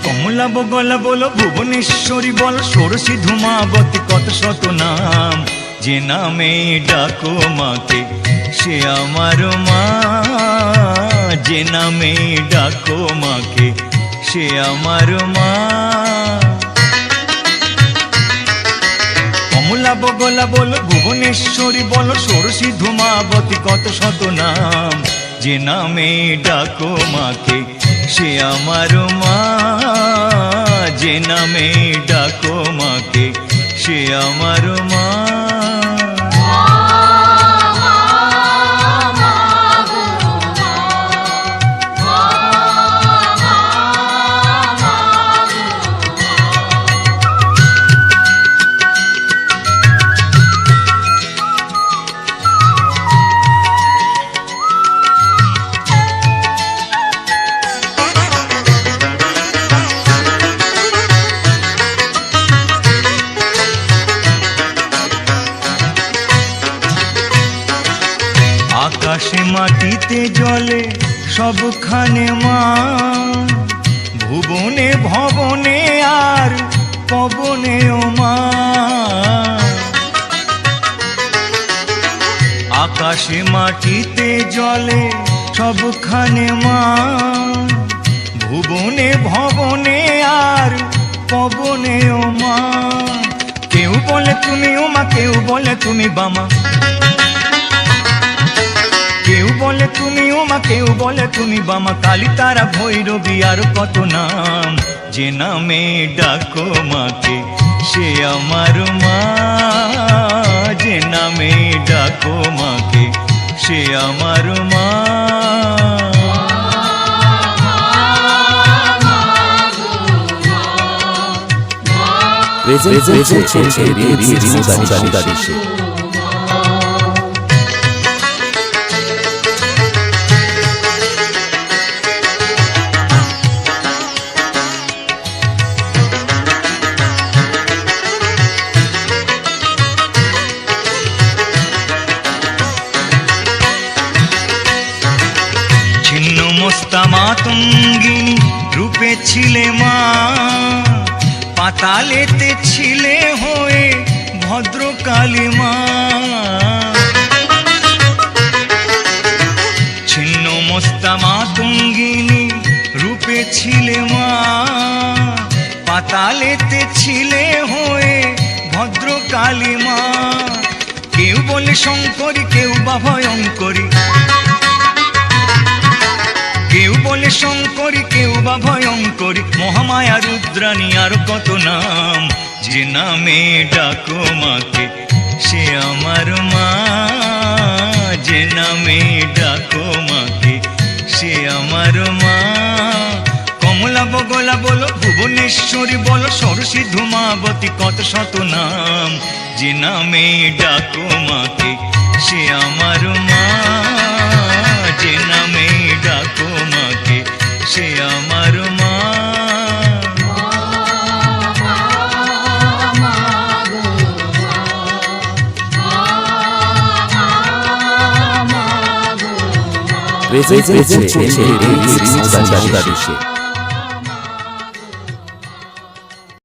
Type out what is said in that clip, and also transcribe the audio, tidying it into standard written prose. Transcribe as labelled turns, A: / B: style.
A: কমলা বগলা বলো ভুবনেশ্বরী বল ষোড়শী ধূমাবতী কত শত নাম, যে নামে ডাকো মাকে সে আমার মা, যে নামে ডাকো মাকে সে আমার মা। কমলা বগলা বলো ভুবনেশ্বরী বলো ষোড়শী ধূমাবতী কত শত নাম, যে নামে ডাকো মাকে সে আমার মা, যে নামে ডাকো মাকে সে আমার মা। আকাশে মাটিতে জলে সবখানে মা, ভুবনে ভবনে আর পবনেও মা। আকাশে মাটিতে জলে সবখানে মা, ভুবনে ভবনে আর পবনেও মা। কেউ বলে তুমি ওমা, কেউ বলে তুমি বামা, কেউ বলে তুমি ওমা, কেউ বলে তুমি বামা। কালী তারা ভৈরবী আর কত নাম, যে নামে ডাকো মাকে সে আমার মা, যে নামে ডাকো মাকে সে আমার মা। মস্তা মাতঙ্গিনী রূপে ছিলে মা, পাতালেতে ছিলে হয়ে ভদ্রকালী মা। ছিন্ন মস্তা মাতঙ্গিনী রূপে ছিলে মা, পাতালেতে ছিলে হয়ে ভদ্রকালী মা। কেউ বলে শঙ্করী, কেউ বা ভয়ঙ্করী, কেউ বলে শঙ্করী, কেউ বা ভয়ঙ্করী। মহামায়া রুদ্রাণী আর কত নাম, যে নামে ডাকো মাকে সে আমার মা, যে নামে ডাকো মাকে সে আমার মা। কমলা বগলা বলো ভুবনেশ্বরী বলো ষোড়শী ধূমাবতী কত শত নাম, যে নামে ডাকো মাকে সে আমার মা, যে নামে ডাকো মাকে সে আমার মা।
B: Presente